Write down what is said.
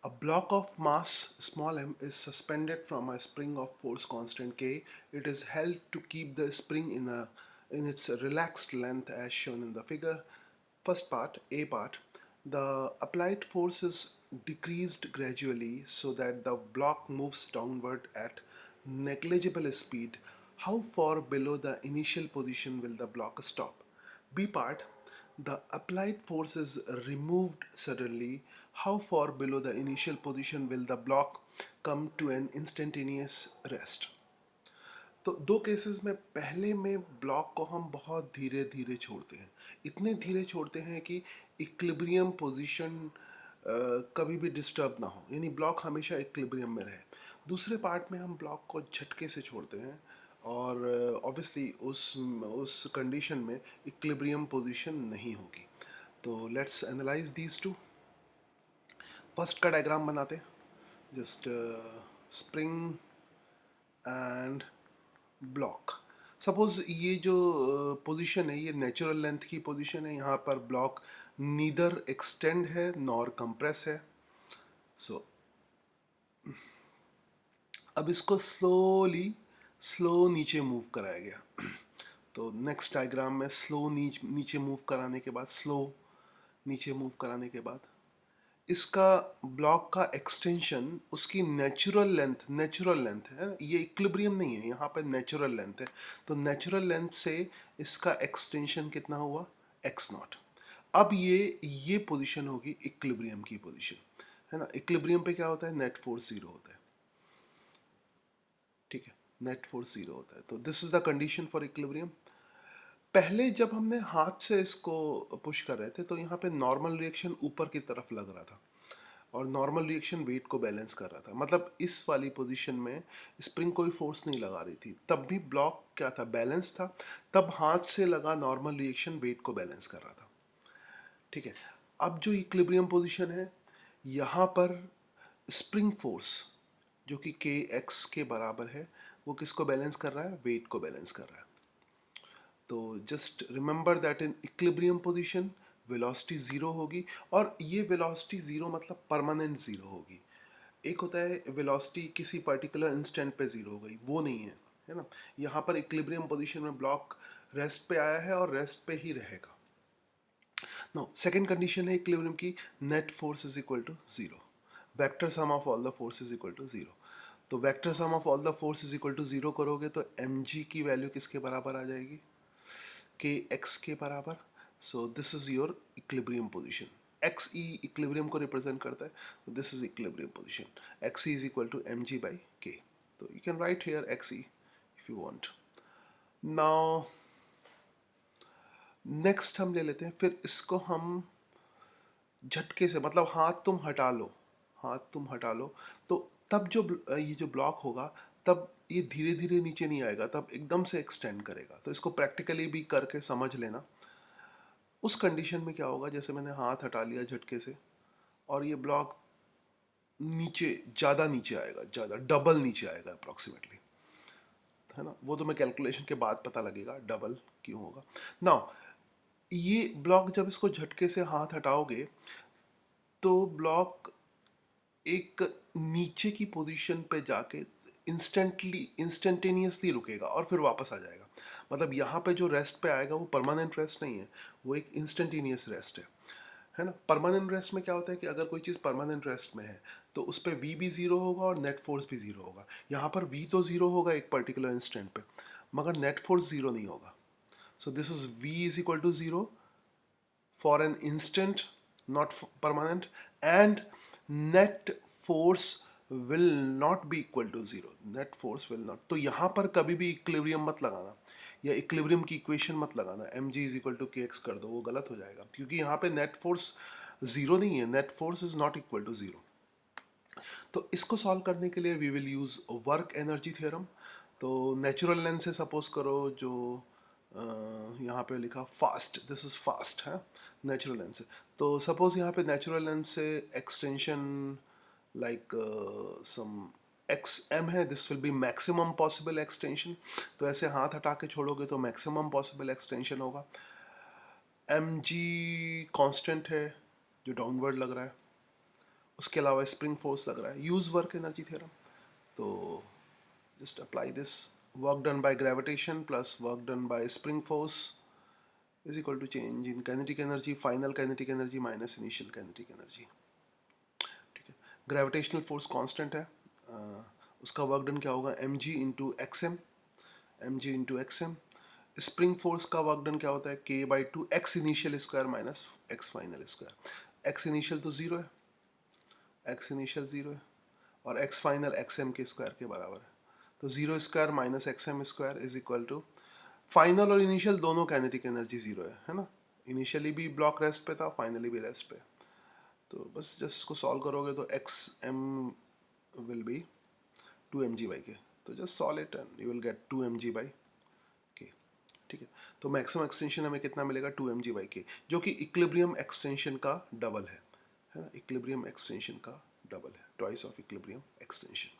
A block of mass small m is suspended from a spring of force constant K. It is held to keep the spring in its relaxed length as shown in the figure. First part, A part, the applied force is decreased gradually so that the block moves downward at negligible speed. How far below the initial position will the block stop? B part, the applied force is removed suddenly. How far below the initial position will the block come to an instantaneous rest? तो दो cases में पहले में block को हम बहुत धीरे धीरे छोड़ते हैं, इतने धीरे छोड़ते हैं कि इक्विलिब्रियम पोजीशन कभी भी डिस्टर्ब ना हो, यानी ब्लॉक हमेशा इक्विलिब्रियम में रहे। दूसरे पार्ट में हम ब्लॉक को झटके से छोड़ते हैं और ऑब्वियसली उस कंडीशन में इक्विलिब्रियम पोजीशन नहीं होगी। तो let's analyse these two. First का डायग्राम बनाते हैं। Just spring and block. Suppose ये जो पोजीशन है ये नेचुरल लेंथ की पोजीशन है, यहाँ पर ब्लॉक नीदर एक्सटेंड है नॉर कंप्रेस है। सो अब इसको स्लो नीचे मूव कराया गया। तो नेक्स्ट डायग्राम में स्लो नीचे मूव कराने के बाद, स्लो नीचे मूव कराने के बाद इसका ब्लॉक का एक्सटेंशन उसकी नेचुरल लेंथ है, ये इक्विलिब्रियम नहीं है, यहाँ पे नेचुरल लेंथ है। तो नेचुरल लेंथ से इसका एक्सटेंशन कितना हुआ, एक्स नॉट। अब ये पोजीशन होगी इक्विलिब्रियम की पोजीशन, है ना। इक्विलिब्रियम पे क्या होता है, नेट फोर्स जीरो होता है, ठीक है, नेट फोर्स जीरो होता है। तो this is the condition for equilibrium. पहले जब हमने हाथ से इसको पुश कर रहे थे तो यहाँ पे नॉर्मल रिएक्शन ऊपर की तरफ लग रहा था और नॉर्मल रिएक्शन वेट को बैलेंस कर रहा था, मतलब इस वाली पोजीशन में स्प्रिंग कोई फोर्स नहीं लगा रही थी, तब भी ब्लॉक क्या था, बैलेंस था। तब हाथ से लगा नॉर्मल रिएक्शन वेट को बैलेंस कर रहा था, ठीक है। अब जो इक्विलिब्रियम पोजीशन है, यहाँ पर स्प्रिंग फोर्स जो कि के एक्स के बराबर है, वो किसको बैलेंस कर रहा है, वेट को बैलेंस कर रहा है। तो just remember that in equilibrium position velocity zero होगी, और ये वेलोसिटी ज़ीरो मतलब परमानेंट ज़ीरो होगी। एक होता है वेलोसिटी किसी पर्टिकुलर इंस्टेंट पे ज़ीरो हो गई, वो नहीं है ना। यहाँ पर इक्विलिब्रियम पोजीशन में ब्लॉक रेस्ट पे आया है और रेस्ट पे ही रहेगा। नो, सेकेंड कंडीशन है इक्विलिब्रियम की, net force is equal to zero, vector sum of all the force is equal to zero. तो vector sum of all the force is equal to zero करोगे तो M G की value किसके बराबर आ जाएगी, के एक्स के बराबर। So this is your equilibrium position. X E equilibrium को रिप्रेजेंट करता है, तो this is equilibrium position. X E is equal to M G by K. तो you can write here X E if you want. Now next हम ले लेते हैं, फिर इसको हम झटके से, मतलब हाथ तुम हटा लो, तो तब जो ये जो ब्लॉक होगा तब ये धीरे धीरे नीचे नहीं आएगा, तब एकदम से एक्सटेंड करेगा। तो इसको प्रैक्टिकली भी करके समझ लेना। उस कंडीशन में क्या होगा, जैसे मैंने हाथ हटा लिया झटके से और ये ब्लॉक नीचे, ज़्यादा नीचे आएगा, ज़्यादा डबल नीचे आएगा अप्रॉक्सीमेटली, है ना। वो तो मैं कैलकुलेशन के बाद पता लगेगा डबल क्यों होगा। नाउ ये ब्लॉक जब इसको झटके से हाथ हटाओगे तो ब्लॉक एक नीचे की पोजीशन पे जाके इंस्टेंटेनियसली रुकेगा और फिर वापस आ जाएगा। मतलब यहाँ पे जो रेस्ट पे आएगा वो परमानेंट रेस्ट नहीं है, वो एक इंस्टेंटेनियस रेस्ट है ना। परमानेंट रेस्ट में क्या होता है कि अगर कोई चीज़ परमानेंट रेस्ट में है तो उस पर वी भी ज़ीरो होगा और नेट फोर्स भी ज़ीरो होगा। यहाँ पर वी तो ज़ीरो होगा एक पर्टिकुलर इंस्टेंट पे, मगर नेट फोर्स ज़ीरो नहीं होगा। So this is V is equal to zero for an instant, not permanent, and net force will not be equal to zero. Net force will not। तो यहाँ पर कभी भी equilibrium मत लगाना या इक्विलिब्रियम की इक्वेशन मत लगाना, M G is equal to K X कर दो, वो गलत हो जाएगा, क्योंकि यहाँ पे नेट फोर्स ज़ीरो नहीं है, net force is not equal to zero. तो इसको सॉल्व करने के लिए we will use work energy theorem. तो नेचुरल लेंथ से सपोज करो, जो यहाँ पे लिखा फास्ट, दिस इज़ फास्ट है नेचुरल लेंथ से। तो सपोज यहाँ पे नेचुरल लेंथ से extension like some x m है, this will be maximum possible extension. तो ऐसे हाथ हटा के छोड़ोगे तो मैक्सिमम पॉसिबल एक्सटेंशन होगा। एम जी कॉन्स्टेंट है जो डाउनवर्ड लग रहा है, उसके अलावा स्प्रिंग फोर्स लग रहा है, यूज वर्क एनर्जी थ्योरम। तो just apply this, work done by gravitation plus work done by spring force is equal to change in kinetic energy, final kinetic energy minus initial kinetic energy। ठीक है, gravitational force constant है, उसका work done क्या होगा, M G into X M, M G into X M. Spring force का work done क्या होता है, K by two X initial square minus X final square. X initial तो zero है, एक्स इनिशियल ज़ीरो है, और एक्स फाइनल एक्स एम के square के बराबर है। तो zero square minus X M square is equal to, final और इनिशियल दोनों काइनेटिक एनर्जी ज़ीरो है ना। इनिशियली भी ब्लॉक रेस्ट पे था, फाइनली भी रेस्ट पे। तो बस जस्ट इसको सॉल्व करोगे तो X M will be two M G by K, तो just solve it and you will get two M G by K. ठीक है, तो मैक्सिमम एक्सटेंशन हमें कितना मिलेगा, टू एम जी बाई के, जो कि इक्विलिब्रियम एक्सटेंशन का डबल है ना, इक्विलिब्रियम एक्सटेंशन का डबल है, ट्वाइस ऑफ इक्विलिब्रियम एक्सटेंशन।